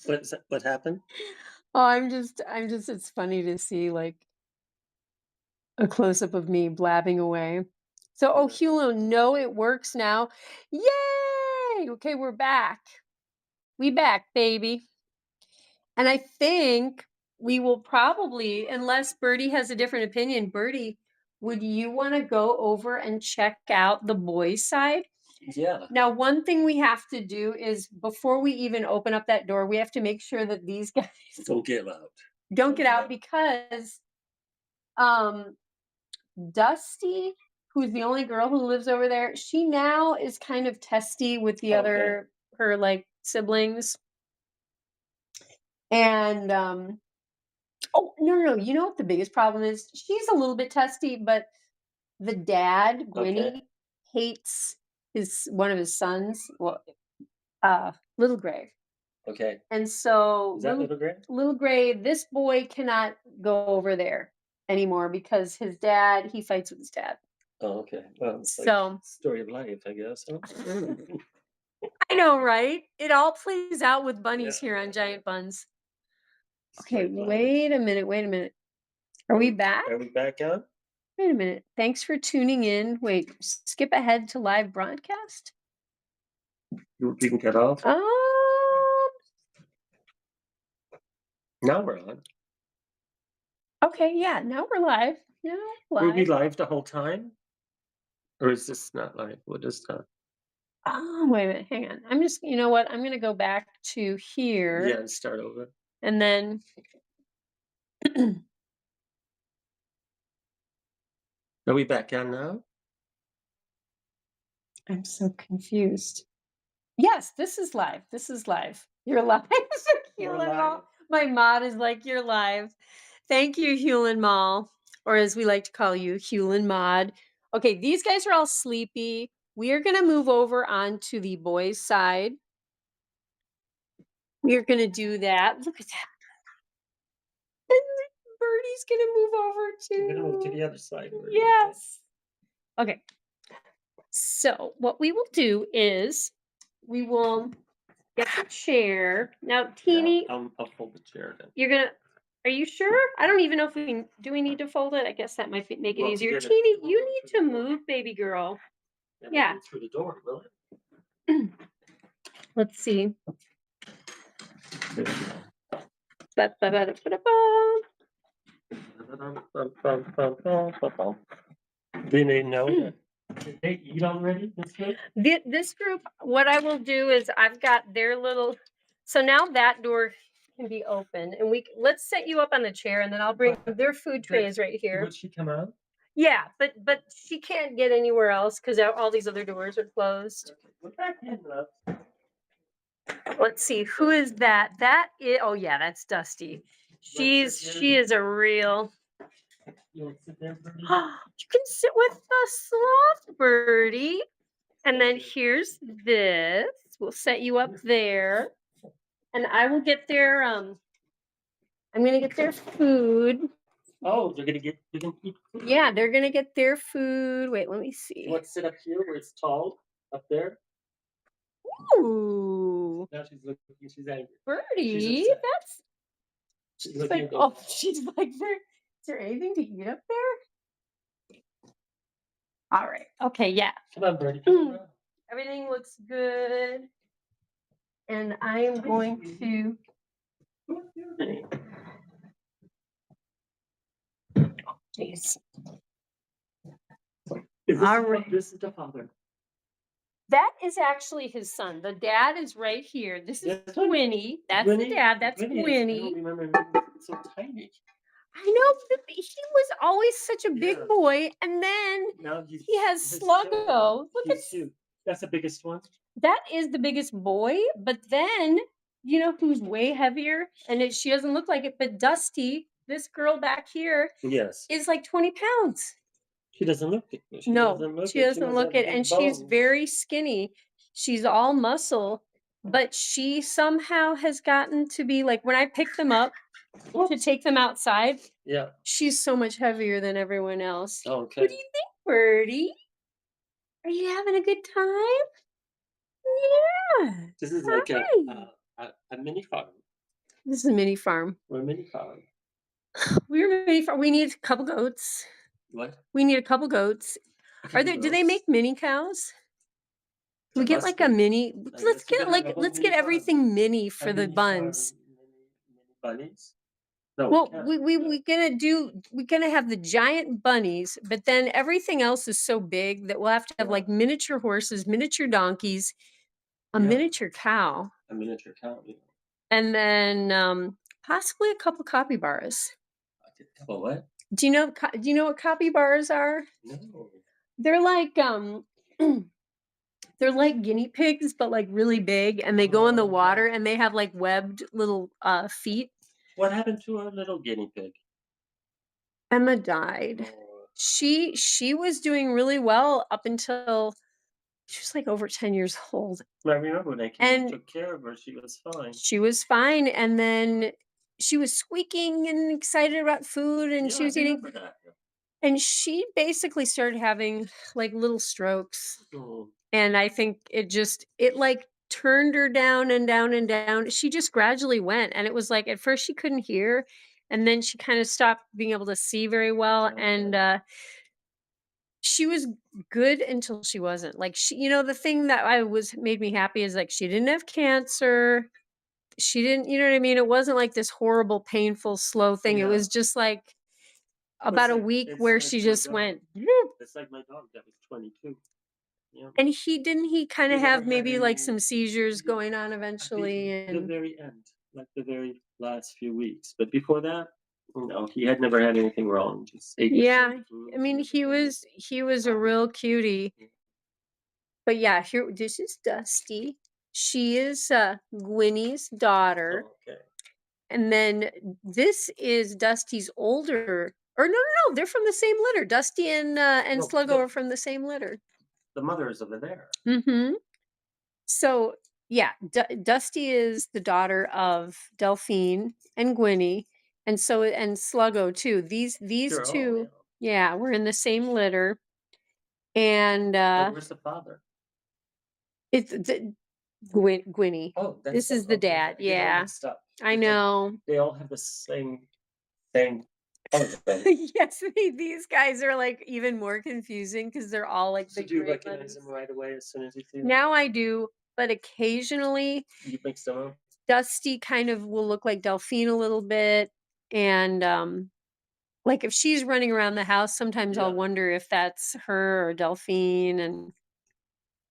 What happened? Oh, I'm just it's funny to see, like, a close-up of me blabbing away. So, oh, Yeah. Hulo, no, it works now. Yay! Okay, we're back. We back, baby. And I think we will probably, unless Birdie has a different opinion, Birdie, would you wanna go over and check out the boys' side? Yeah. Now, one thing we have to do is before we even open up that door, we have to make sure that these guys Don't get out. don't Don't get get out out. because um Dusty, who's the only girl who lives over there, she now is kind of testy with the Okay. other her like siblings. And oh no, you know what the biggest problem is? She's a little bit testy, but the dad, Okay. Gwynnie, hates his one of his sons, well, Little Gray. Okay. And so Is that little gray? little Gray, this boy cannot go over there anymore because his dad, he fights with his dad. Oh, okay. Well, it's like So story of life, I guess, huh? I know, right? It all plays out with bunnies Yeah, here on yeah, yeah. Giant Buns. Okay, Story of life. wait a minute. Are we back? Are we back on? Wait a minute. Thanks for tuning in. Wait, skip ahead to live broadcast? You can cut off? Um, Now we're on. okay, yeah, now we're live. Now we're Were we live. live the whole time? Or is this not live? What is that? Oh, wait a minute, hang on. I'm just, you know what? I'm gonna go back to Yeah, here and start over. and then Are we back on now? I'm so confused. Yes, this is live. This is live. You're live. We're Hewlin live. Mall. My mod is like, you're live. Thank you, Hewlin Mall, or as we like to call you, Hewlin Mod. Okay, these guys are all sleepy. We are going to move over onto the boys' side. We are going to do that. Look at that. And Birdie's going to move over We're gonna move to too. the other side. Okay. Yes. Okay. So what we will do is we will get the chair. Now, Yeah, Teeny, I'll fold the chair then. you're gonna are you sure? I don't even know if we need to fold it? I guess that might make it Well, to easier. get it, Teeny, it won't you go need through to the door. move, baby girl. It won't Yeah. go through the door, will it? Let's see. There Ba-ba-ba-da-ba-da-ba. we go. Do they know that? Did they eat already this week? This group, what I will do is I've got their little so now that door can be open and let's set you up on the chair and then I'll bring But their food that trays right here. would she come out? Yeah, but she can't get anywhere else because all these other doors are closed. Okay, we're back in, love. Let's see, who is that? That is, oh yeah, that's Dusty. She is a real. You want to sit there, Bertie? You can sit with the sloth birdie. And then here's this. We'll set you up there. And I will get their I'm gonna get their food. Oh, they're gonna eat food. Yeah, they're gonna get their food. Wait, let me You see. want to sit up here where it's tall? Up there? Ooh, Now she's looking, she's angry. She's birdie. upset. That's She's she's looking like, at the oh, she's like, is there anything to eat up there? All right. Okay, yeah. Come on, Bertie. Come around. Everything looks good. And I am going to jeez. All right. This is the father. That is actually his son. The dad is right here. This is This one? Gwynnie. That's the Gwynnie? dad. That's Gwynnie is, I Gwynnie. don't remember him. It's so tiny. I know, but he was always such a big Yeah. boy, and then Now he has his Sluggo. children, Look at he's cute. That's the biggest one. that is the biggest boy, but then you know who's way heavier, and she doesn't look like it, but Dusty, this girl back here, Yes. is like 20 pounds. She doesn't look it. She No, doesn't look she it. She doesn't must look have it, big and she's bones. very skinny. She's all muscle, but she somehow has gotten to be like when I pick them up to take them outside, Yeah. she's so much heavier than everyone else. Oh, What do okay. you think, Birdie? Are you having a good time? Yeah. This is like Hi. a mini farm. This is a mini farm. We're a mini farm. We're a mini farm. We need a couple goats. What? We need a couple goats. A Are couple there? Do they goats? make mini cows? We There get must like a be. mini. I Let's guess you get could have a like whole let's get mini farm. everything mini A for the mini farm, buns. mini bunnies. No, we Well, can't. we're gonna have the giant bunnies, but then everything else is so big that we'll have to have Yeah. like miniature horses, miniature donkeys, a Yeah. miniature cow, A miniature cow. You know. and then possibly a couple capybaras. Well, what? Do you know what capybaras are? No. They're like they're like guinea pigs, but like really big, and they go in the Oh, okay. water, and they have like webbed little feet. What happened to our little guinea pig? Emma died. Oh, She was doing really well up until she was like over 10 years old, I remember when I came and and took care of her. She was fine. she was fine, and then she was squeaking and excited about food, and Yeah, she I was eating, remember that. and she basically started having like little strokes. Oh, And I think it like turned her down and down and down. She just gradually went, and it was like at first she couldn't hear, and then she kind of stopped being able to see very well, and okay. she was good until she wasn't. Like the thing that I was made me happy is like she didn't have cancer. She didn't, you know what I mean? It wasn't like this horrible, painful, slow thing. It Yeah. was just like Well, about a week it's where like she my just dog. went, "Whoop." It's like my dog that was 22. Yeah. And he kind He of never have had maybe like any. some seizures Yeah, going on at the eventually, the and very end, like the very last few weeks. But before that, he had never had anything wrong. Just ate the yeah, same food I and mean everything. he was a Fine. real cutie. Yeah. But yeah, here this is Dusty. She is Gwynnie's daughter. Oh, okay. And then this is Dusty's older, or no, they're from the same litter. Dusty and No, Sluggo are from the same litter. the mother is over there. Mm-hmm. So yeah, Dusty is the daughter of Delphine and Gwynnie, and Sluggo too. These Sure. Oh, two, yeah, we're in the same litter, and And where's the father? it's Gwynnie. Oh, that's This them. is the Okay, dad. I get all Yeah, mixed up. I Because know. they all have the same color. Yes, these guys are like even more confusing because they're all like So big do you gray recognize bunnies. them right away as soon as you see them? Now I do, but occasionally You mix them up? Dusty kind of will look like Delphine a little bit, and like if she's running around the house, sometimes I'll Yeah. wonder if that's her or Delphine. And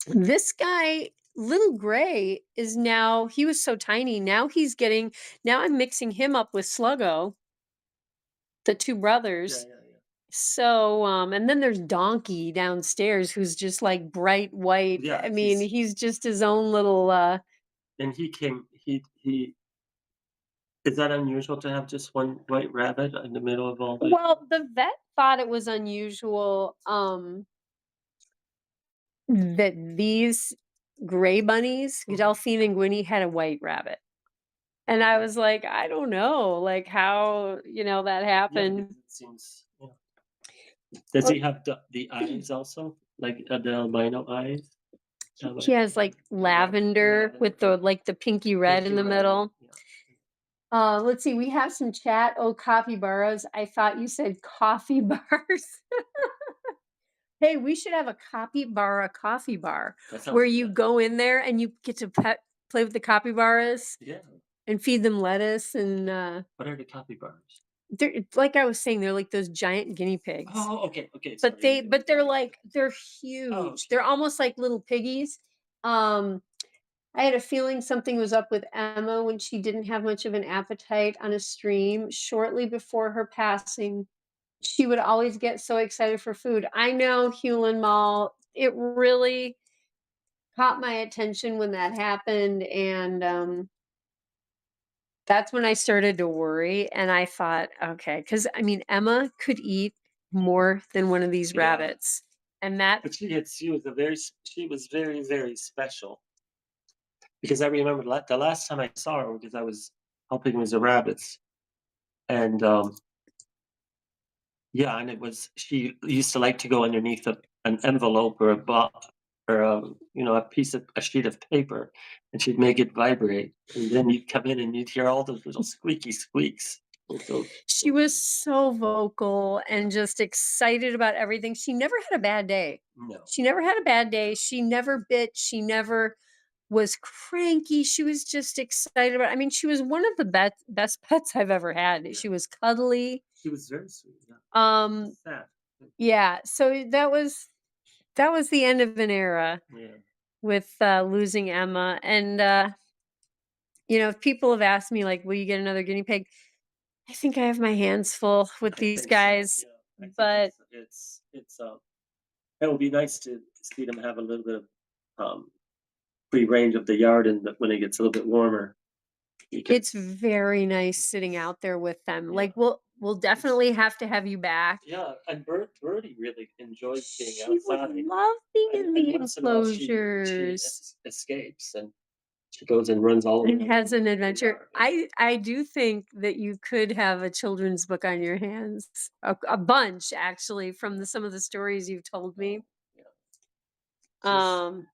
this guy, little gray, is now he was so tiny. Now I'm mixing him up with Sluggo, the two Yeah, brothers. yeah, yeah. So, and then there's Donkey downstairs who's just like bright white. Yeah, I mean, he's just his own little and he came he is that unusual to have just one white rabbit in the middle of all the well, the vet thought it was unusual that these gray bunnies, Mhm. Delphine and Gwynnie, had a white rabbit. And I was like, I don't know, like how, that Yeah, because happened. it seems yeah. Does Well, he have the eyes also? Like, the albino eyes? he has like lavender with the like the pinky red in the middle. Yeah. Let's see. We have some chat. Oh, capybaras. I thought you said coffee bars. Hey, we should have a capybara coffee bar That sounds where you good. go in there and you get to play with the capybaras Yeah. and feed them lettuce and What are the capybaras? it's like I was saying, they're like those giant guinea pigs. Oh, okay, okay, But sorry. they're huge. Oh, They're okay. almost like little piggies. Um, I had a feeling something was up with Emma when she didn't have much of an appetite on a stream shortly before her passing. She would always get so excited for food. I know, Hewlin Mall. It really caught my attention when that happened, and that's when I started to worry. And I thought, okay, because I mean, Emma could eat more than one of these Yeah. rabbits, and that But she was very, very special. Because I remember the last time I saw her because I was helping with the rabbits, and, yeah, and it was she used to like to go underneath an envelope or a or a sheet of paper, and she'd make it vibrate, and then you'd come in and you'd hear all those little squeaky squeaks with She those was so vocal and just excited about everything. She never had a bad day. no. She never had a bad day. She never bit. She never was cranky. She was just excited about, I mean, she was one of the best pets I've ever had. Yeah. She was cuddly. She was very sweet, yeah. Um, Sad. yeah, so that was the end of an era Yeah. with losing Emma. And if people have asked me like, will you get another guinea pig? I think I have my hands full with I these think so, guys. yeah. I think But it would be nice to see them have a little bit of, free range of the yard and when it gets a little bit warmer, it's because very nice sitting out there with them. yeah, Like we'll it's definitely have to have you back. yeah, and Birdie really enjoys being She would outside, love being in and the once in a while she enclosures escapes, and she goes and runs all and around has an the adventure. yard, and I do think that you could have a children's book on your hands. A bunch actually from some of the stories you've told me. yeah, she's Um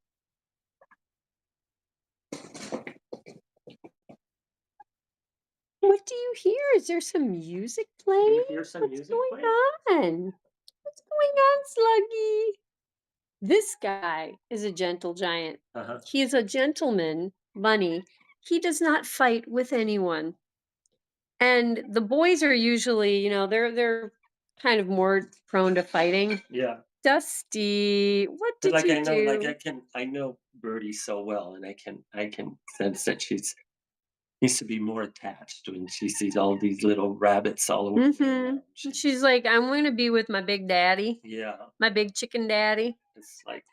what do you hear? Is there some music you playing? hear some What's music going playing? on? What's going on, Sluggy? This guy is a gentle giant. Uh-huh. He is a gentleman bunny. He does not fight with anyone. And the boys are usually, they're kind of more prone to fighting. Yeah. Dusty, what But, did you do? I know Birdie so well, and I can sense that she's needs to be more attached when she sees all these little rabbits all over around. She's She's like, I'm going to be with my big daddy, yeah, my big chicken daddy. it's like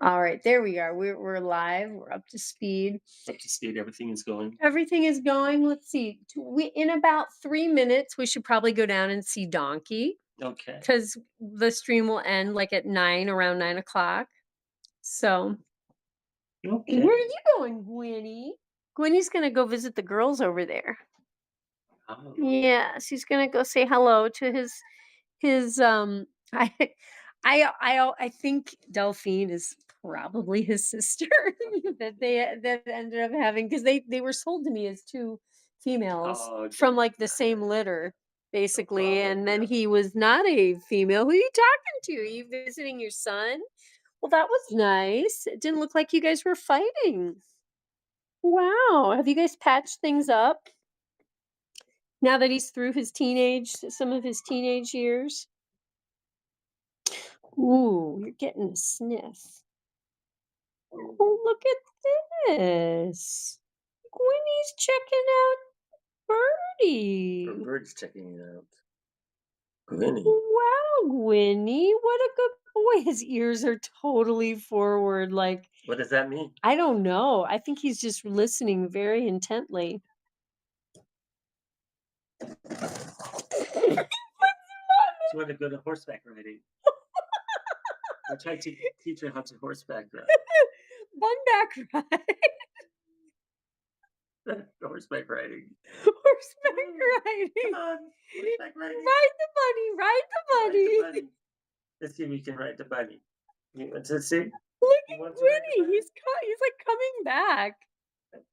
All right, there we are. We're live. We're up to speed. up to speed, everything is going. Everything is going. Let's see. We in about 3 minutes. We should probably go down and see Donkey Okay. because the stream will end like at 9, around 9 o'clock. So where are Okay. you going, Gwynnie? Gwynnie's gonna go visit the girls over there. Oh, Yeah, she's gonna go say hello to his I I think Delphine is probably his sister that ended up having, because they were sold to me as two females okay. from like the Yeah, yeah, same litter yeah. No basically, problem, and then yeah. he was not a female. Who are you talking to? Are you visiting your son? Well, that was nice. It didn't look like you guys were fighting. Wow. Have you guys patched things up now that he's through some of his teenage years? Ooh, you're getting a sniff. Oh, look at this. Gwynnie's checking out Or Birdie. Birdie's checking it out. Gwynnie. Wow, Gwynnie, what a good boy. His ears are totally forward. Like, What does that mean? I don't know. I think he's just listening very intently. She wanted to go to horseback riding. I tried to teach her how to horseback One back ride. ride. Horseback riding. Horseback Come riding. on, horseback riding. Ride the bunny. Ride the Ride the bunny. bunny. Let's see if we can ride the bunny. You want to see? Look You at want to ride the Gwynnie. bunny? He's like coming back.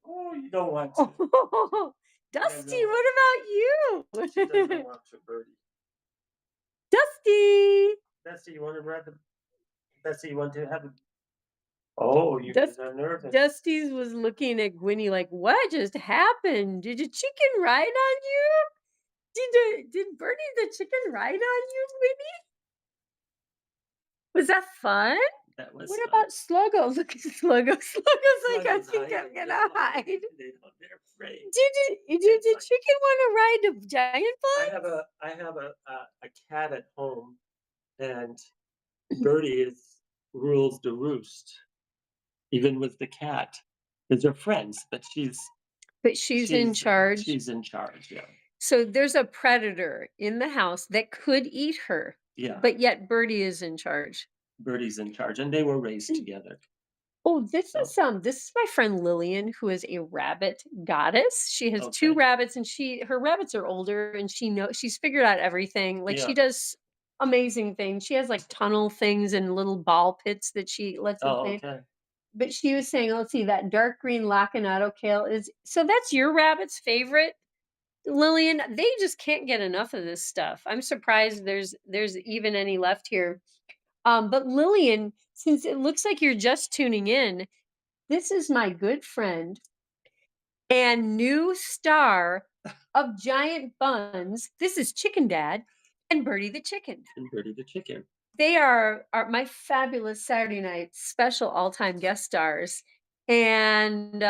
Oh, you don't want to. Oh, Yeah, Dusty, no. what about She you? doesn't want to, Birdie. Dusty. Dusty, you want to ride the Dusty, you want to have a Oh, you Dust guys are nervous. Dusty's was looking at Gwynnie like, what just happened? Did your chicken ride on you? Did Bernie the chicken ride on you, Gwynnie? Was that fun? That was What fun. about Sluggo? Look at Sluggo. Sluggo's like, I Sluggo's think I'm hiding. gonna They hide. they're afraid. Did It's the like chicken want to ride the giant I have a cat at home, and Birdie is rules the roost, even with the cat. Because they're friends, but but she's in charge. she's in charge, yeah. So there's a predator in the house that could eat her, Yeah, but yet Birdie is in charge. Birdie's in charge, and they were raised together. Oh, So, this is my friend Lillian, who is a rabbit goddess. She has 2 okay. rabbits, and her rabbits are older, and she's figured out everything. Like, she Yeah. does amazing things. She has, like, tunnel things and little ball pits that she lets them Oh, play in. okay. But she was saying, let's see, that dark green lacinato kale is so that's your rabbit's favorite, Lillian? They just can't get enough of this stuff. I'm surprised there's even any left here. But Lillian, since it looks like you're just tuning in, this is my good friend and new star of Giant Buns. This is Chicken Dad and Birdie the Chicken. And Birdie the chicken. They are my fabulous Saturday night special all-time guest stars. And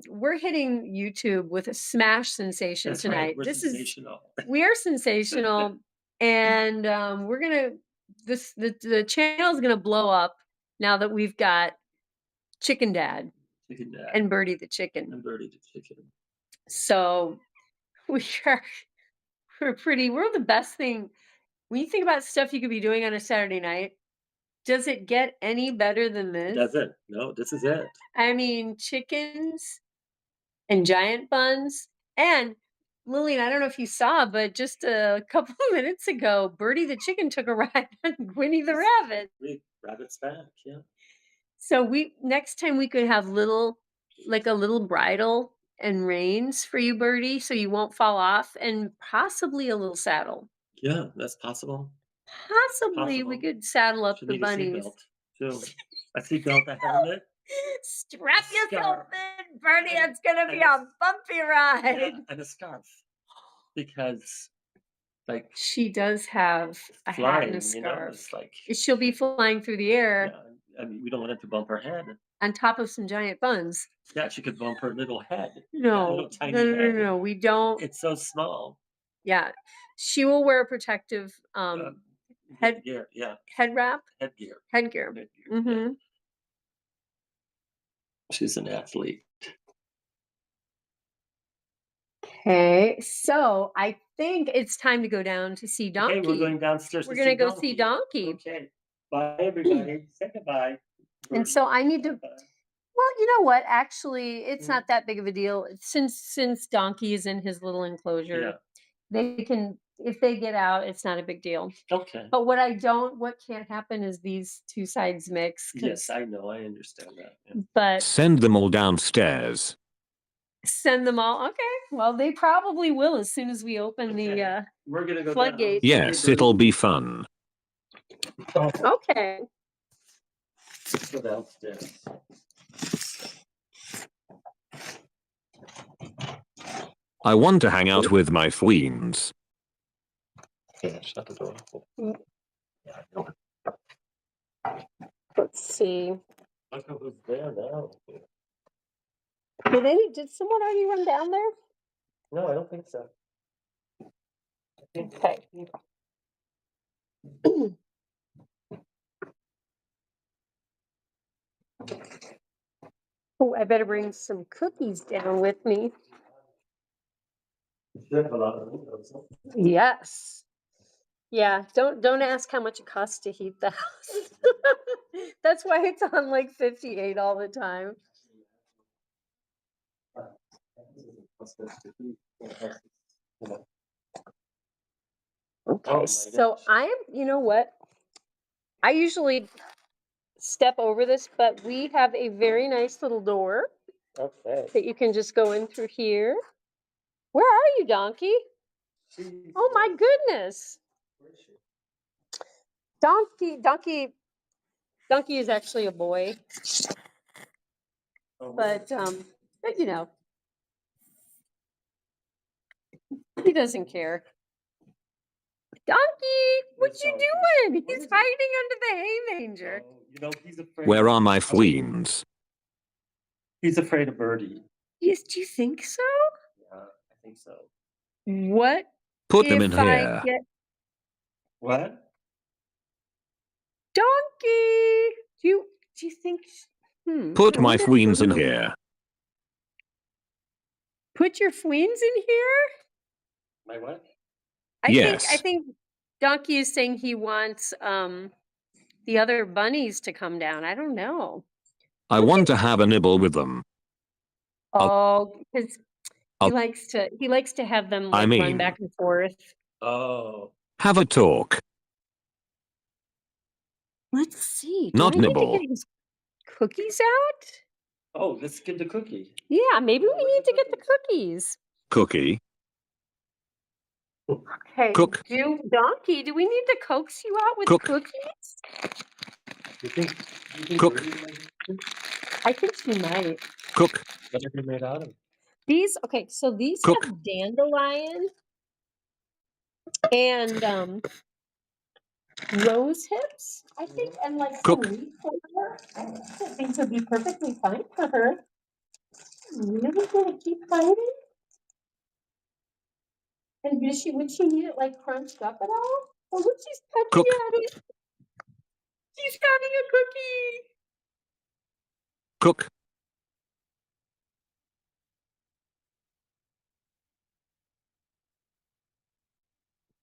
we're hitting YouTube with a smash sensation That's right. tonight. We're This is sensational. we are sensational, and we're gonna the channel's gonna blow up now that we've got Chicken Dad Chicken dad and Birdie the Chicken. and Birdie the chicken. So we are we're the best thing when you think about stuff you could be doing on a Saturday night. Does it get any better than It this? doesn't. No, this is it. I mean, chickens and giant buns. And Lillian, I don't know if you saw, but just a couple of minutes ago, Birdie the chicken took a ride on Gwynnie the rabbit. Rabbit's back. Yeah. So we next time we could have a little bridle and reins for you, Birdie, so you won't fall off, and possibly a little saddle. Yeah, that's possible. Possibly we Possible. could saddle up Should the need a bunnies. seatbelt too. A seatbelt, a helmet, Strap a yourself scarf, in, Birdie. and It's gonna be and a bumpy ride. and a scarf because like She does have a hat and a flying, scarf. it's like She'll be flying through the air yeah. I mean, we don't want it to bump her head. on top of some giant buns. Yeah, she could bump her little head. That little No, no, tiny no, no, head. no. We don't. It's so small. Yeah, she will wear a protective Uh, head gear, yeah, head wrap headgear, headgear. headgear. Yeah, Mm-hmm. she's an athlete. Okay, so I think it's time to go down to see Okay, we're Donkey. going downstairs We're to gonna see go see Donkey. Donkey. Okay, bye everybody. Say goodbye. And so I need to. Bye-bye. Well, you know what? Actually, it's Mm, not that big of a deal. Since Donkey is in his little yeah. enclosure, they can if they get out, it's not a big deal. Okay. But what can't happen is these two sides mix. Yes, I know. I understand that. Yeah. But Send them all downstairs. send them all. Okay. Well, they probably will as soon as we open Okay. the We're gonna go floodgate. down. Yes, it'll be fun. Okay. Let's go downstairs. I want to hang out with my fweens. Yeah, shut the door. Let's see. Look who's there now. Did someone already run down there? No, I don't think so. I think Okay. Oh, I better bring some cookies down with me. you should have a lot of windows. Huh? Yes. Yeah, don't ask how much it costs to heat the house. That's why it's on like 58 all the time. Okay, Oh my so gosh. I am, you know what? I usually step over this, but we have a very nice little door Okay. that you can just go in through here. Where are you, Donkey? She's Oh my goodness. where is she? Donkey is actually a boy, Oh, where but you know, he doesn't care. Donkey, what Where's you Donkey? doing? Where He's is he? hiding under the hay manger. He's afraid. Where are my fweens? He's afraid of Birdie. Yes, do you think so? Yeah, I think so. What Put them in if I here. get What? Donkey? Do you think? Put I my wonder if fweens in Birdie- here. Put your fweens in here. My what? I Yes. think Donkey is saying he wants the other bunnies to come down. I don't know. I want to have a nibble with them. Oh, because he I'll- likes to have them I like run mean- back and forth. Oh. Have a talk. Let's see. Not Do I need nibble. to get his cookies out? Oh, let's get the cookie. Yeah, maybe we need to get the cookies. Cookie. Okay. Cook. Donkey, do we need to coax you out with Cook. cookies? You think Cook. Birdie might- I think she might. Cook. What are they made out of? These so these Cook. have dandelion and rose hips, I think, and like some Cook. leaf clover. I think would be perfectly fine for her. Really gonna keep fighting? And would she need it like crunched up at all? Or would she's touching Cook. at it? She's having a cookie. Cook.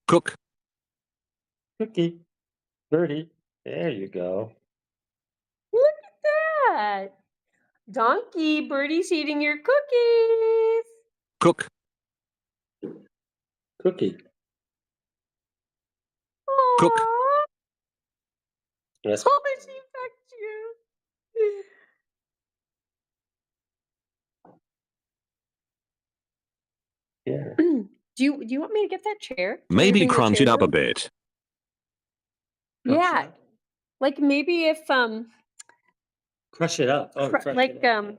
Cook. Cookie. Birdie. There you go. Look at that. Donkey, Birdie's eating your cookies. Cook. Cookie. Cook. Aww. Yes. Oh, she pecked you. Yeah. Do you want me to get that chair? Can you Maybe bring the crunch it chair up a down? bit. Yeah. Like maybe if Crush it up. Oh, crush like it up.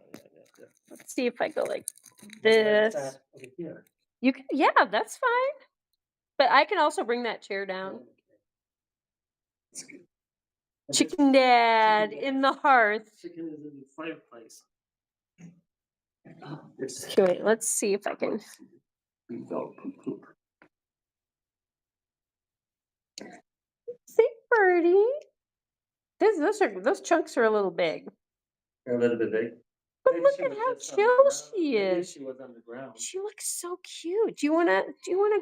let's see if I go like What's this. that over here? You can, yeah, that's fine. But I can also bring that chair down. Chicken Dad in the hearth. Chicken is in the fireplace. Oh, it's- Okay, wait, let's see if I can. Go, poop, poop. See, Birdie. Those chunks are a little big. They're a little bit big. But Maybe look she at was how just on the chill ground. she Maybe is. she was on the ground. She looks so cute. Do you wanna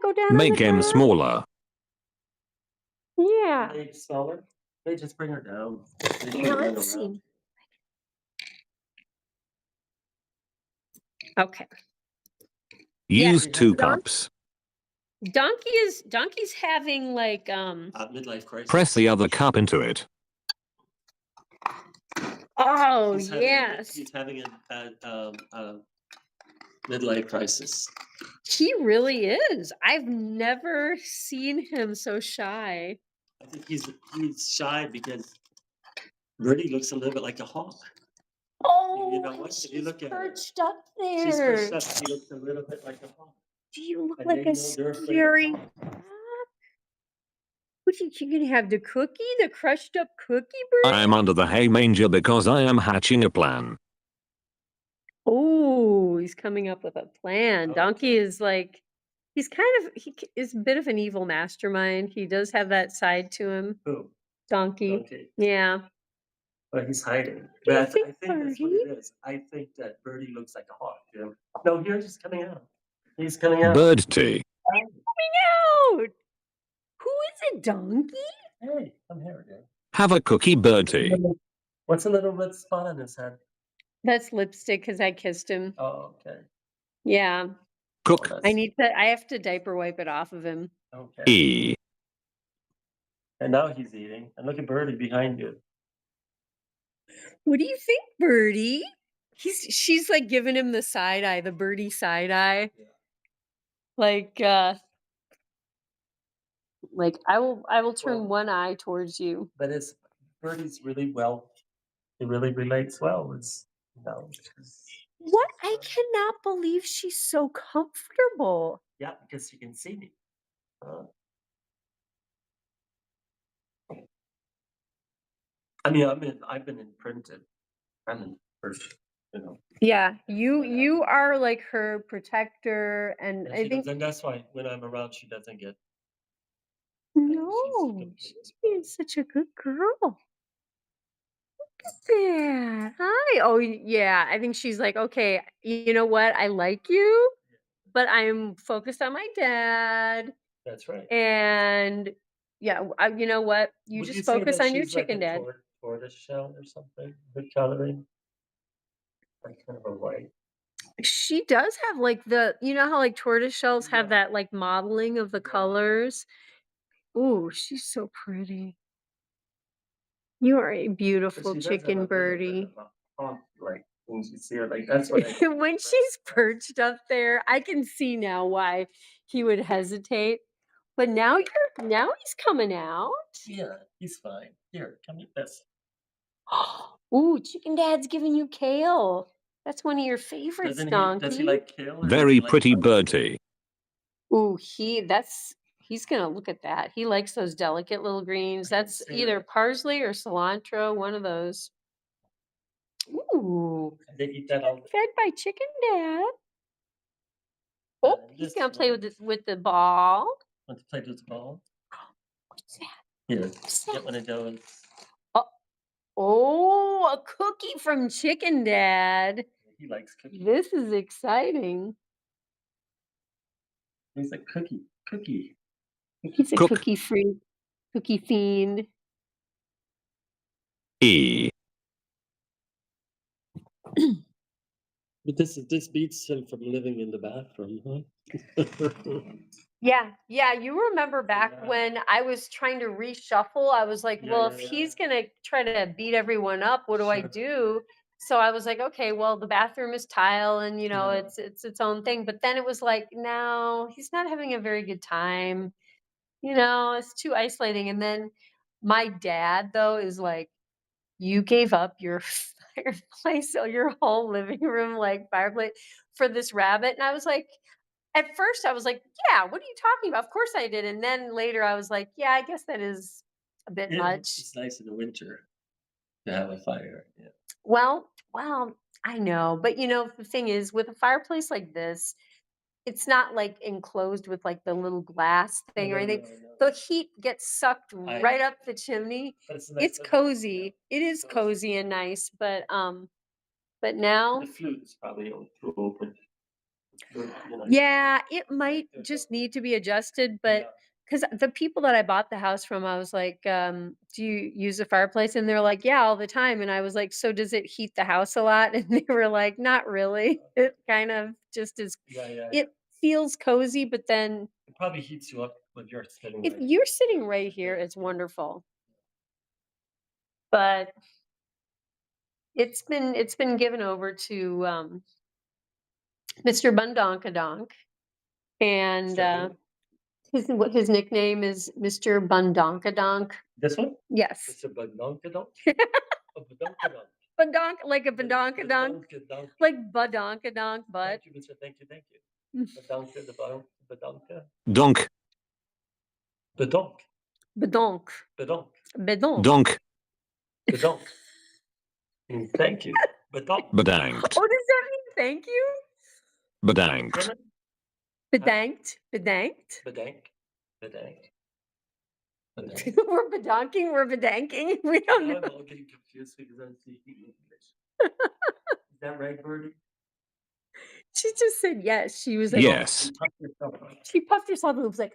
go down on Make the him ground? smaller. Yeah. Maybe smaller. Maybe just bring her down. Maybe Yeah, run let's around. see. Okay. Use Yeah. 2 Don- cups. Donkey's having like Midlife crisis. Press the other cup into it. oh He's having a- yes. He's having a midlife crisis. He really is. I've never seen him so shy. I think he's shy because Birdie looks a little bit like a hawk. Oh, You know what? and If you look she's at her, perched up there. She's perched up. She looks a little bit like a hawk. Do you look And like they a know they're afraid of scary hawks. hawk? What you gonna have the cookie, the crushed up cookie, Birdie? I am under the hay manger because I am hatching a plan. Oh, he's coming up with a plan. Donkey is like, he is a bit of an evil mastermind. He does have that side to him. Who? Donkey. Okay. Yeah. But he's hiding. Do you But I think, think that's what it is. I think that Birdie looks like a hawk, Jim. No, here he's coming out. He's coming out. Bird tea. Coming out. Who is it, Donkey? Hey, come here, Jim. Have a cookie, bird tea. What's a little red spot on his head? That's lipstick because I kissed him. Oh, okay. Yeah. Cook. Oh, I have to diaper wipe it off of him. Okay. E. And now he's eating. And look at Birdie behind you. What do you think, Birdie? She's like giving him the side eye, the Birdie side eye. Yeah. Like I will turn Well- one eye towards you. But Birdie's really well. He really relates well. It's, you know, What? I cannot believe she's so comfortable. yeah, because you can see me. I mean, I've been imprinted. I'm in first, you know. Yeah, you are like her protector, and And I think and that's why when I'm around, she doesn't get. no, complete. she's being such a good girl. Look at that. Hi. Oh yeah, I think she's like, okay, you know what? I like you, but I'm focused on my dad, That's right. and yeah, you know what? You Would just say focus that on your she's like chicken, a Dad. tortoise shell or something? Good coloring. like kind of a white. She does have like you know how like tortoise shells have Yeah. that like modeling of the Yeah. colors? Ooh, she's so pretty. You are a But beautiful she does have a chicken little bit birdie. of a hump, like when you see her, like that's what I think When the she's rest perched up there, I can see now why he would hesitate. But now he's coming out. Yeah, he's fine. Here, come eat this. Ooh, Chicken Dad's giving you kale. That's one of your favorites, Does he Donkey. like kale or does he Very like pretty butter? birdie. Ooh, he's gonna look at that. He likes those delicate little greens. I can That's see either that. parsley or cilantro, one of those. Ooh, They eat that all fed by Chicken Dad. Oh, he's this gonna play one. with the ball. Want to play with the ball? What's that? Here, What's that? get one of those. Oh, oh, a cookie from Chicken Dad. He likes cookies. This is exciting. He's like cookie. He's a Cook. cookie freak, cookie fiend. E. But this beats him from living in the bathroom, huh? Yeah, you remember back Yeah. when I was trying to reshuffle, I was like, Yeah, well, yeah, if yeah. he's gonna try to beat everyone up, what do I Sure. do? So I was like, okay, well, the bathroom is tile and you know, Yeah. it's its own thing. But then it was like, no, he's not having a very good time. You know, it's too isolating. And then my dad though is like, you gave up your fireplace, or your whole living room like fireplace for this rabbit. And I was like, at first I was like, yeah, what are you talking about? Of course I did. And then later I was like, yeah, I guess that is a bit much. It's nice in the winter to have a fire. Yeah. Well, I know. But you know, the thing is, with a fireplace like this, it's not like enclosed with like the little glass thing or anything. No. The heat gets sucked right up the chimney. But it's a nice It's little- cozy. It is cozy and nice, but now The flute is probably too open. You know, yeah, it might there's just a- need to be adjusted, but Yeah. because the people that I bought the house from, I was like, "Do you use a fireplace?" And they're like, "Yeah, all the time." And I was like, "So does it heat the house a lot?" And they were like, "Not really. It kind of just is. Yeah. It feels cozy, but then It probably heats you up when you're sitting if right you're sitting right here, it's wonderful." But it's been given over to Mr. Bundonkadonk, and his nickname is Mr. Bundonkadonk. This one? Yes. It's a badonkadonk? A badonkadonk. Badonk, like a badonkadonk, Badonkadonk. like badonkadonk, but Thank you, mister. Thank you. Badonka, the badonka. Donk. Badonk. badonk, Badonk. badonk. Donk. Badonk. Thank you. Badonk. Bedankt. Oh, does that mean thank you? Bedankt. German? Bedanked, bedanked. Bedank. Bedank. Bedank. We're bedonking, we're bedanking. We don't Now know. I'm all getting confused because I'm speaking English. Is that right, Birdie? She just said yes. She was like, Yes. Puffed herself up. she puffed herself and was like,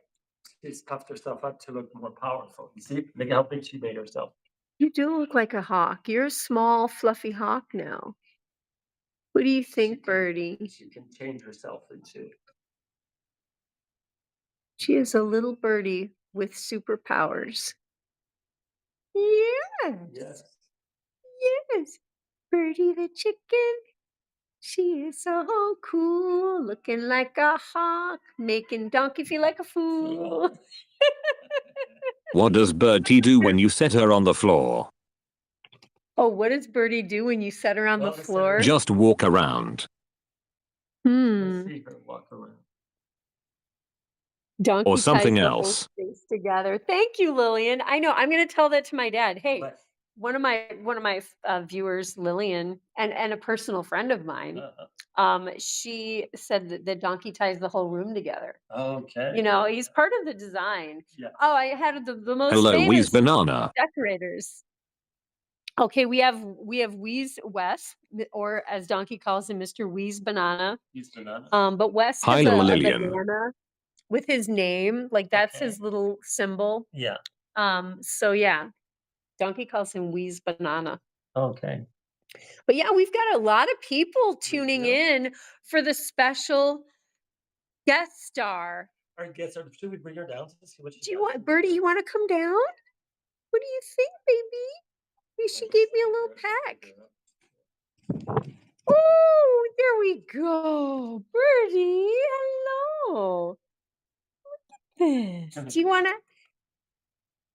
She's puffed herself up to look more powerful. You see? Look how big she made herself. you do look like a hawk. You're a small, fluffy hawk now. What do you think, Birdie? She can change herself into. She is a little birdie with superpowers. Yes. Yes. Yes. Birdie the chicken. She is so cool, looking like a hawk, making Donkey feel like a fool. What does Birdie do when you set her on the floor? Oh, what does Birdie do when you set her on the Well, let's set floor? her- Just walk around. Let's see her walk around. Donkey Or something ties the whole else. space together. Thank you, Lillian. I know. I'm going to tell that to my dad. Hey, But, one of my viewers, Lillian, and a personal friend of mine, she said that Donkey ties the whole room together. okay. You know, he's part of the design. Yeah. Oh, I had the most Hello, famous Wheeze Banana. decorators. Okay, we have Wheeze Wes, or as Donkey calls him, Mr. Wheeze Banana. He's banana. But Wes Hi, has a Lillian. banana with his name, like that's his Okay. little symbol. Yeah. So yeah, Donkey calls him Wheeze Banana. Okay. But yeah, we've got a lot of people tuning in for the special guest star. Our guests are. Should we bring her down to see what she Do you does? want Birdie? You want to come down? What do you think, baby? She gave me a little peck. Oh, there we go, Birdie. Hello. Look at this. Do you want to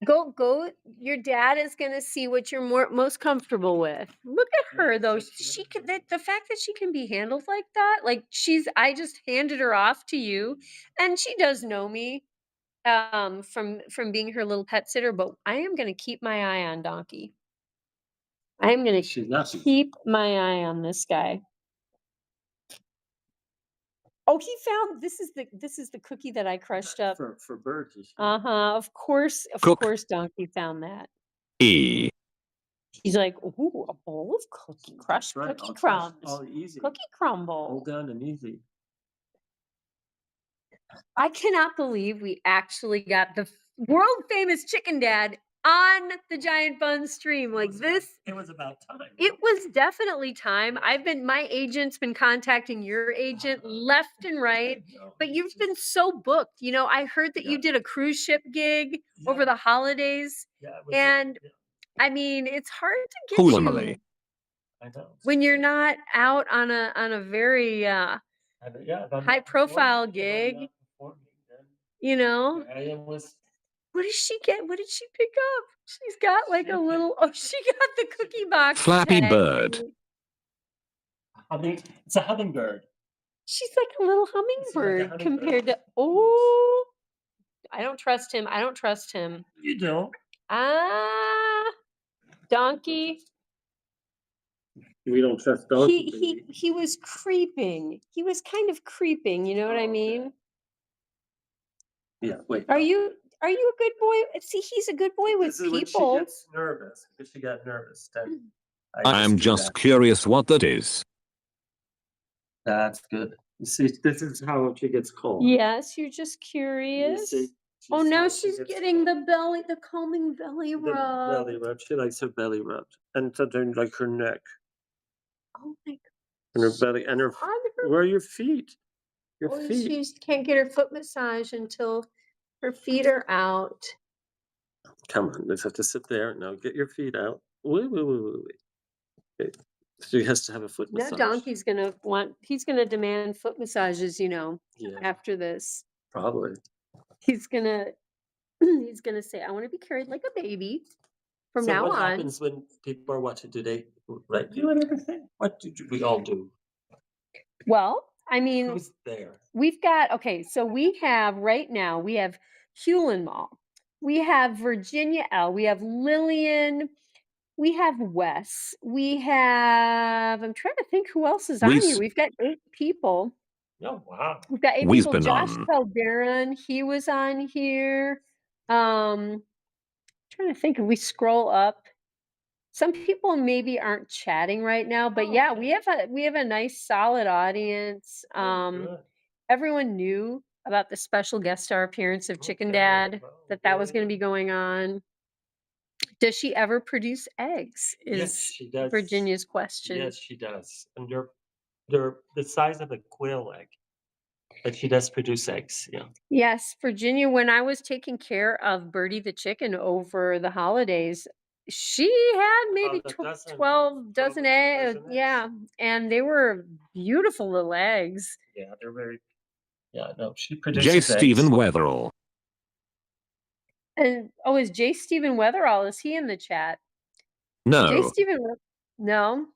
go? Your dad is gonna see what you're most comfortable with. Look at her though. She can the fact that she can be handled like that. Like I just handed her off to you, and she does know me from being her little pet sitter. But I am gonna keep my eye on Donkey. I'm gonna keep my eye on this guy. Oh, he found this is the cookie that I crushed up for birds. Of course, Cook. Donkey found that. E. He's like, ooh, a bowl of crushed cookie crumbs. Oh, easy. Cookie crumble. Hold down and easy. I cannot believe we actually got the world famous Chicken Dad on the Giant Bunz stream like this. It was about time. It was definitely time. My agent's been contacting your agent left and right, but you've been so booked. You know, I heard that you did a cruise ship gig over the holidays. And I mean, it's hard to get you I know. when you're not out on a very high profile gig. You know, what did she get? What did she pick up? She's got like a little. Oh, she got the cookie box. Flappy tag. Bird. It's a hummingbird. She's like a little hummingbird compared to. Oh, I don't trust him. I don't trust him. You don't. Donkey. We don't trust Donkey. He was creeping. He was kind of creeping. You know what I mean? Yeah. Wait. Are you a good boy? See, he's a good boy with people. When she gets nervous, because she got nervous. Then I'm just curious what that is. That's good. You see, this is how she gets cold. Yes, you're just curious. Oh, now she's getting the calming belly rub. The belly rub. She likes her belly rubbed, and sometimes like her neck. Oh my God. And her belly, and her. Where are your feet? Your feet. She can't get her foot massage until her feet are out. Come on, let's have to sit there. Now get your feet out. Wait. Okay. She has to have a foot massage. Now Donkey's he's gonna demand foot massages, after this. Probably. He's gonna say, I want to be carried like a baby from now on. What happens when people are watching? Do they do everything? What do we all do? Well, I mean, who's there? We've got so we have right now, we have Hewlin Mall, we have Virginia L, we have Lillian, we have Wes, we have, I'm trying to think who else is on here. We've got 8 people. Oh wow. We've got 8 people. Josh Calderon, he was on here. Trying to think if we scroll up. Some people maybe aren't chatting right now, but yeah, we have a nice solid audience. Everyone knew about the special guest star appearance of Chicken Dad, that was going to be going on. Does she ever produce eggs? Yes, she does. Virginia's question. Yes, she does. And they're the size of a quail egg. But she does produce eggs, yeah. Yes, Virginia, when I was taking care of Birdie the chicken over the holidays, she had maybe 12 dozen eggs. Yeah, and they were beautiful little eggs. Yeah, they're very. Yeah, no, she produces J. Stephen Weatherall. And is J. Stephen Weatherall? Is he in the chat? No. J. Stephen, no,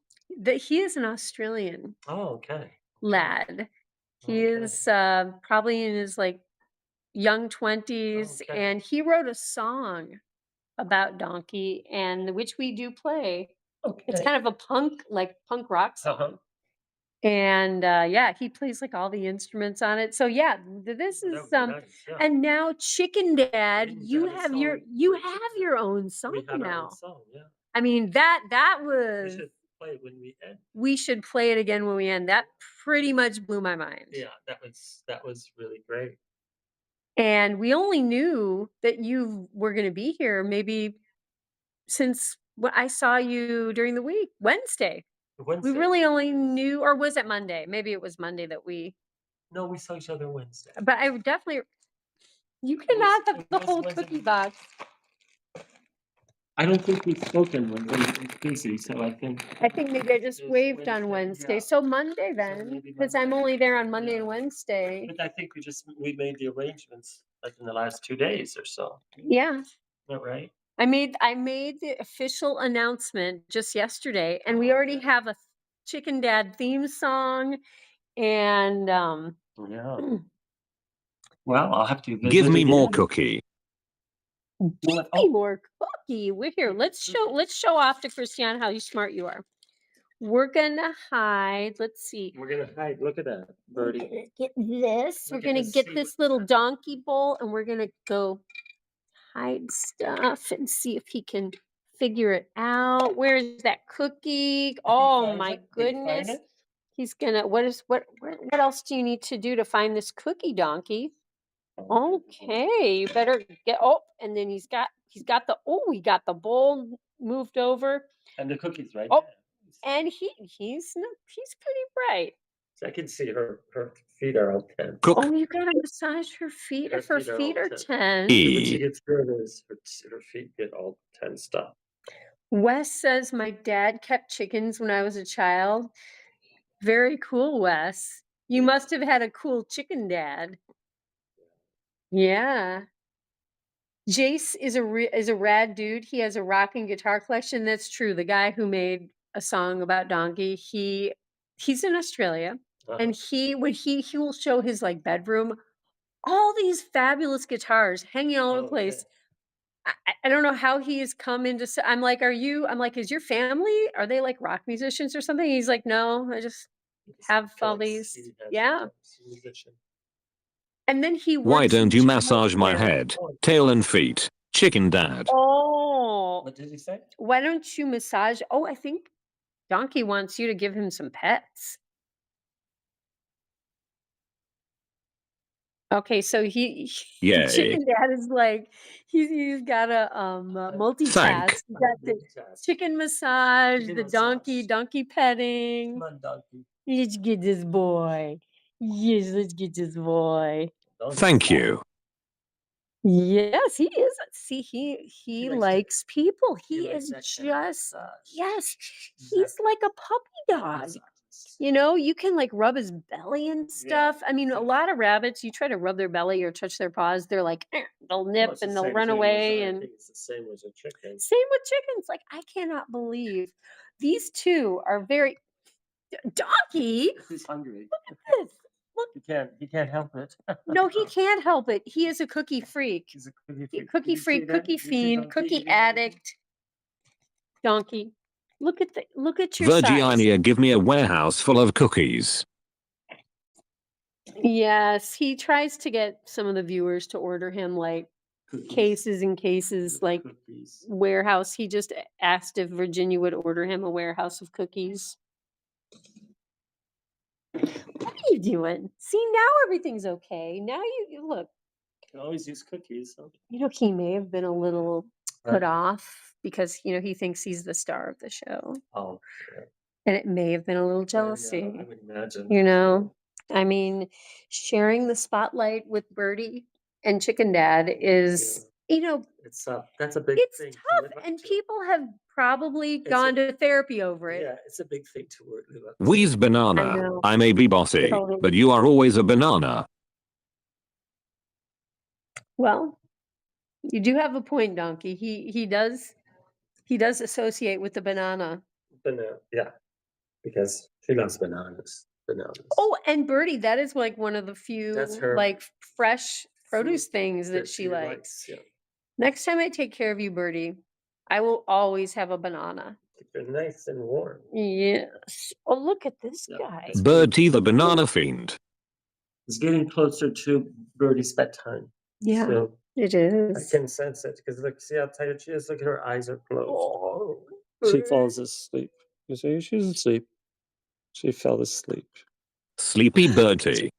he is an Australian. Oh, okay. Lad. He is probably in his young 20s, and he wrote a song about Donkey, and which we do play. Okay. It's kind of a punk rock song. And he plays all the instruments on it. So yeah, this is nice, and now Chicken Dad, you have your own song now. Own song, yeah. I mean that was. We should play it when we end. We should play it again when we end. That pretty much blew my mind. Yeah, that was really great. And we only knew that you were going to be here maybe since I saw you during the week, Wednesday. Wednesday. We really only knew, or was it Monday? Maybe it was Monday that we. No, we saw each other Wednesday. But I would definitely. You cannot have it the was whole Wednesday. cookie box. I don't think we've spoken when we were busy, so I think. I think maybe I just It was waved on Wednesday. yeah. So Monday then, maybe because I'm Monday. only there on Monday Yeah. and Wednesday. But I think we made the arrangements like in the last 2 days or so. Yeah. Is that right? I made the official announcement just yesterday, and we already have a Chicken Dad theme song, and Yeah. Well, I'll have to visit Give me more again. cookie. give me more cookie. We're here. Let's show off to Christiane how smart you are. We're gonna hide. Let's see. We're gonna hide. Look at that, Birdie. We're gonna get this. Look We're at gonna this get sea this with little that. donkey bowl, and we're gonna go hide stuff and see if he can figure it out. Where is that cookie? Oh my goodness. He's gonna, what else do you need to do to find this cookie, donkey? Okay, you better get, and then he got the bowl moved over. And the cookie's right Oh, there. and he's pretty bright. So I can see her feet are all tense. Cook. Oh, you gotta massage her feet if her feet are tense. When she gets nervous, her feet get all tensed up. Wes says my dad kept chickens when I was a child. Very cool, Wes. You must have had a cool chicken dad. Yeah. Jace is a rad dude. He has a rocking guitar collection. That's true. The guy who made a song about Donkey, he's in Australia, and he will show his like bedroom, all these fabulous guitars hanging all over the place. I don't know how he has come into. I'm like, is your family? Are they like rock musicians or something? He's like, no, I just have all these. Yeah. And then he works. Why don't you in massage my childcare. head, tail and feet, chicken dad? Oh, What did he say? why don't you massage? Oh, I think Donkey wants you to give him some pets. Okay, so Yay. Chicken Dad is like he's got a multitask. Thank. He's got the chicken massage, the donkey petting. Come on, donkey. Let's get this boy. Yes, let's get this boy. Thank you. Yes, he is. See, he likes likes people. He likes is that kind of just massage. yes. He's like a puppy dog. You know, you can like rub his belly and stuff. I mean, a lot of rabbits, you try to rub their belly or touch their paws, they're like, they'll nip and they'll run away. And it's the same as a chicken. same with chickens. Like, I cannot believe these two are very. Donkey, He's hungry. look at this. Look, He can't help it. no, he can't help it. He is a cookie freak. He's a cookie freak. Cookie freak, cookie fiend, cookie addict. Donkey. Look at your size. Virginia, give me a warehouse full of cookies. Yes, he tries to get some of the viewers to order him like cases and cases, like warehouse. He just asked if Virginia would order him a warehouse of cookies. What are you doing? See, now everything's okay. Now you look. You can always use cookies. Huh? You know, he may have been a little put off because, you know, he thinks he's the star of the show. Oh, sure. And it may have been a little jealousy. I would imagine. You know, I mean, sharing the spotlight with Birdie and Chicken Dad is, you know, that's a big thing. It's tough, and people have probably gone to therapy over it. Yeah, it's a big thing to live up. We's banana. I may be bossy, but you are always a banana. Well, you do have a point, Donkey. He does associate with the banana. Yeah, because she loves bananas. Oh, and Birdie, that is like one of the few like fresh produce things that she likes. Yeah. Next time I take care of you, Birdie, I will always have a banana. They're nice and warm. Yes. Oh, look at this guy. Birdie the banana fiend. It's getting closer to Birdie's bedtime. Yeah, so it is. I can sense it because look, see how tired she is. Look at her eyes are closed. Oh, she falls asleep. You see, she's asleep. She fell asleep. Sleepy Birdie.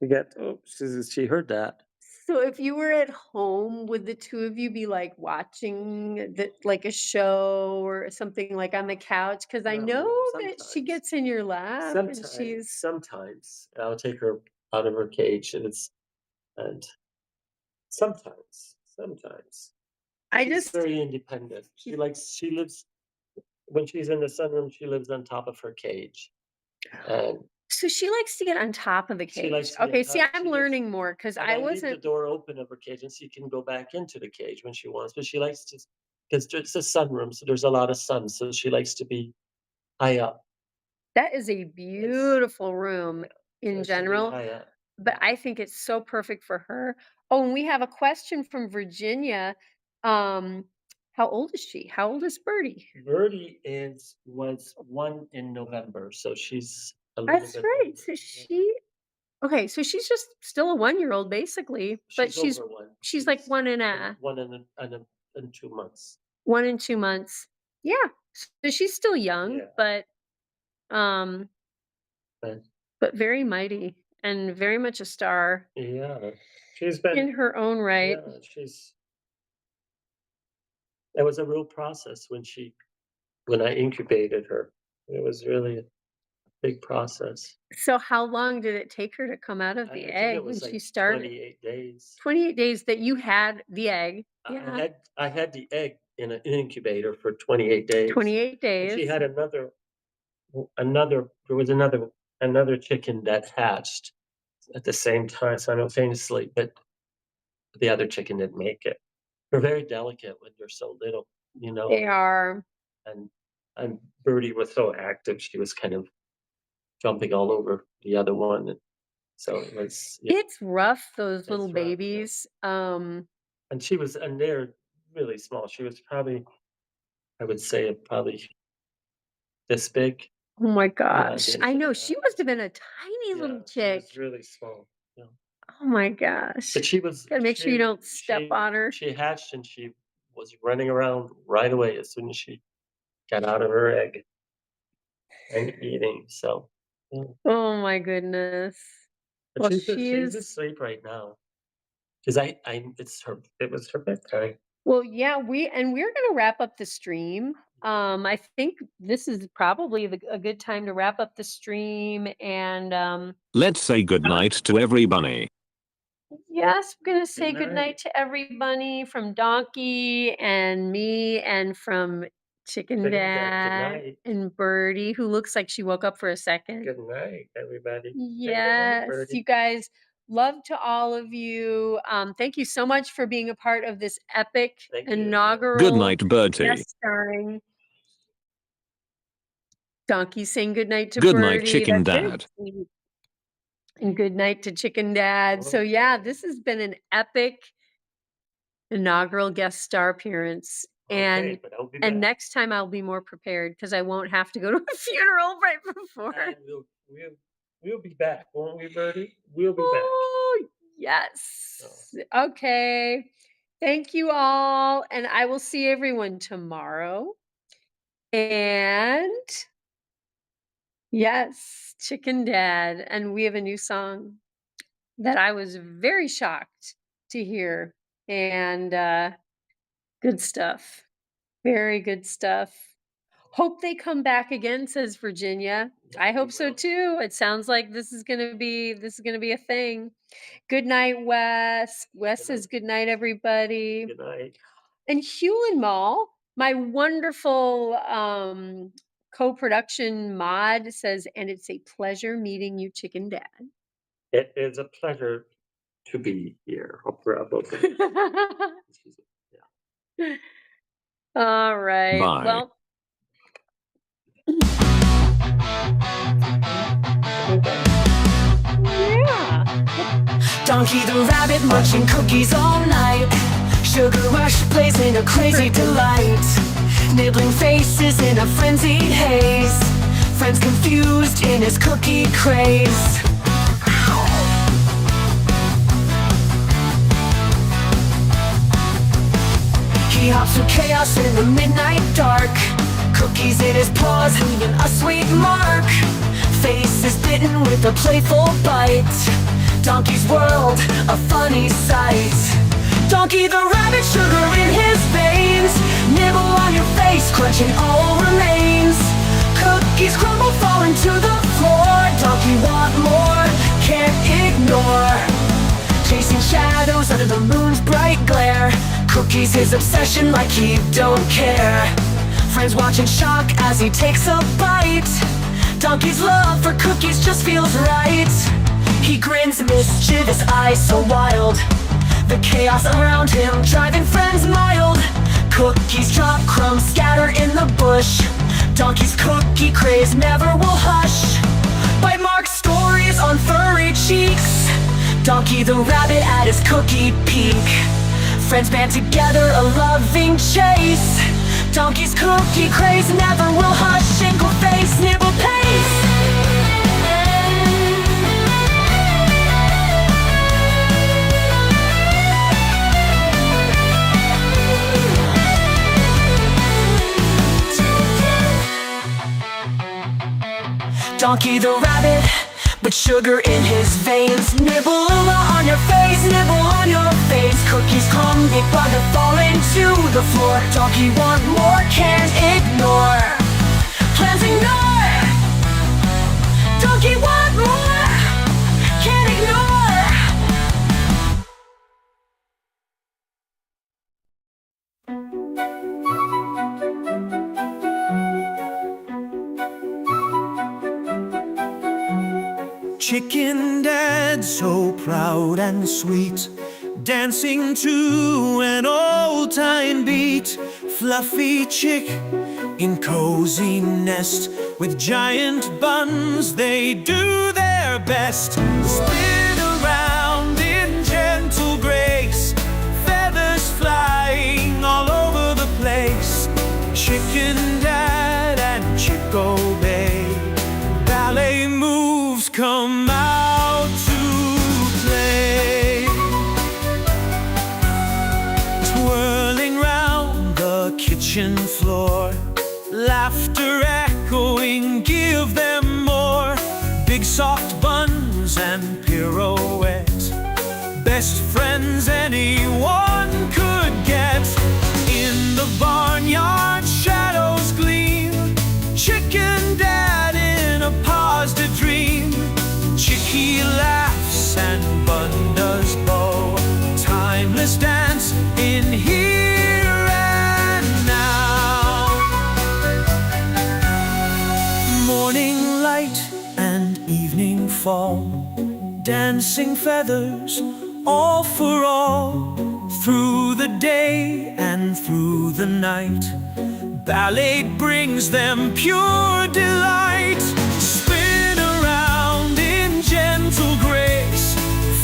She heard that. So if you were at home, would the two of you be like watching like a show or something like on the couch? Because I know that she Sometimes. gets in your lap and she's Sometimes I'll take her out of her cage, and sometimes I she's just very independent. She lives when she's in the sunroom. She lives on top of her cage, and so she likes to get on top of the she likes cage. to be on Okay, see, top. I'm She lives, learning more because and I I leave the wasn't. door open of her cage, and she can go back into the cage when she wants. But she likes to, because it's a sunroom, so there's a lot of sun. So she likes to be high up. That is a It's beautiful room She in likes to be general, high up. but I think it's so perfect for her. Oh, and we have a question from Virginia. Um, how old is she? How old is Birdie? Birdie was 1 in November, so she's a little That's bit right. older. So Yeah. okay, so she's just still a 1-year-old basically, but She's over 1. she's like She's 1 and 2 months. 1 and 2 months. Yeah. So she's still young, Yeah, um but but very mighty and very much a star yeah, she's been in her own right. yeah, it was a real process when I incubated her. It was really a big process. So how long did it take her to come out of the I think egg it when was she like started? 28 days. 28 days that you had the egg. I Yeah. had I had the egg in an incubator for 28 days, 28 and she days. had another chicken that hatched at the same time simultaneously, but the other chicken didn't make it. They're very delicate when they're so little, They are. and and Birdie was so active, she was kind of jumping all over the other one, and so it was yeah, It's rough, those little it's rough, yeah. babies. And they're really small. She was probably, I would say, probably this big. Oh my Yeah, gosh. I know, she yeah, must have been a tiny yeah, little she chick. was really small, yeah. Oh my gosh. But she was Gotta make sure you don't step on her. she hatched, and she was running around right away as soon as she got out of her egg and eating, so, yeah. Oh my goodness. But Well, she she's is. asleep right now, 'cause it was her bedtime. Well, yeah, we're gonna wrap up the stream. I think this is probably a good time to wrap up the stream. And Let's say goodnight to everybody. yes, we're gonna say Good goodnight night. to everybody from Donkey and me and from Chicken Good Dad night. and Birdie, who looks like she woke up for a second. Good night, everybody. Say good night, Yes, Birdie. you guys, love to all of you. Thank you so much for being a part of this epic Thank you. inaugural Good night, Bertie. guest starring. Donkey saying goodnight to Good night, Birdie. Chicken That's very Dad. sweet. And good night to Chicken Dad. So yeah, Okay. this has been an epic inaugural guest star appearance. Okay, but I'll be And back. next time I'll be more prepared because I won't have to go to a funeral right before. And we'll be back, won't we, Birdie? We'll be back. Oh, yes. Okay. Thank you all. And I will see everyone tomorrow. And yes, Chicken Dad. And we have a new song that I was very shocked to hear. And good stuff. Very good stuff. Hope they come back again, says Virginia. I Yeah, we hope so will. too. It sounds like this is gonna be a thing. Good night, Wes. Wes Good says night. good night, everybody. Good night. And Hewlin Mall, my wonderful co-production mod says, and it's a pleasure meeting you, Chicken Dad. It is a pleasure to be here. Yeah. All right. Bye. Well, yeah. Donkey the rabbit munching cookies all night. Sugar rush blazing a crazy delight. Nibbling faces in a frenzied haze. Friends confused in his cookie craze. He hops through chaos in the midnight dark. Cookies in his paws, leaving a sweet mark. Face is bitten with a playful bite. Donkey's world, a funny sight. Donkey the rabbit, sugar in his veins. Nibble on your face, crunching all remains. Cookies crumble, falling to the floor. Donkey want more, can't ignore. Chasing shadows under the moon's bright glare. Cookies his obsession, like he don't care. Friends watch in shock as he takes a bite. Donkey's love for cookies just feels right. He grins, mischievous eyes so wild. The chaos around him driving friends mild. Cookies drop, crumbs scatter in the bush. Donkey's cookie craze never will hush. Bite marks, stories on furry cheeks. Donkey the rabbit at his cookie peak. Friends band together, a loving chase. Donkey's cookie craze never will hush. Shingle face, nibble pace. Donkey the rabbit, but sugar in his veins. Nibble on your face, nibble on your face. Cookies come, big bug falling to the floor. Donkey want more, can't ignore. Plans ignore. Donkey want more, can't ignore. Chicken dad, so proud and sweet, dancing to an old-time beat. Fluffy chick in cozy nest, with giant buns, they do their best. Spin around in gentle grace, feathers flying all over the place. Chicken dad and chick obey, ballet moves come out to play. Twirling round the kitchen floor, laughter echoing, give them more. Big soft buns and pirouette, best friends anyone could get. In the barnyard shadows gleam, chicken dad in a positive dream. Chicky laughs and Bun does bow, timeless dance in here and now. Morning light and evening fall, dancing feathers all for all. Through the day and through the night, ballet brings them pure delight. Spin around in gentle grace,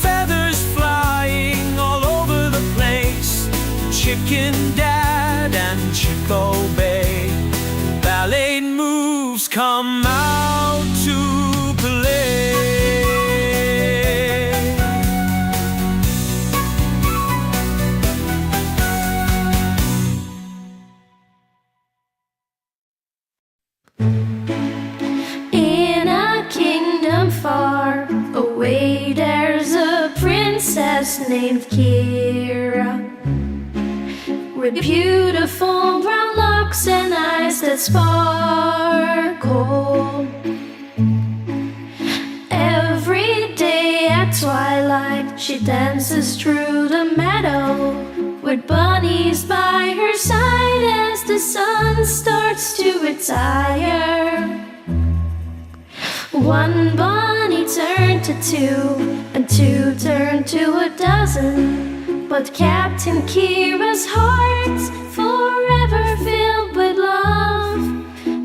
feathers flying all over the place. Chicken dad and chick obey, ballet moves come out to play. In a kingdom far away, there's a princess named Kira, with beautiful brown locks and eyes that sparkle. Every day at twilight, she dances through the meadow, with bunnies by her side as the sun starts to retire. One bunny turned to two, and two turned to a dozen. But Captain Kira's heart, forever filled with love,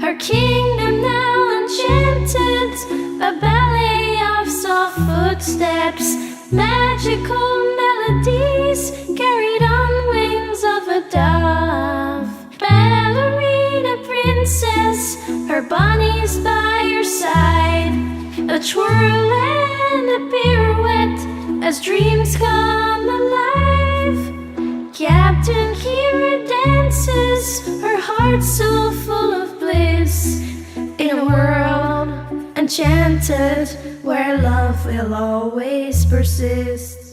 her kingdom now enchanted, a ballet of soft footsteps, magical melodies carried on wings of a dove. Ballerina princess, her bunnies by your side, a twirl and a pirouette as dreams come alive. Captain Kira dances, her heart so full of bliss, in a world enchanted enchanted, where love will always persist.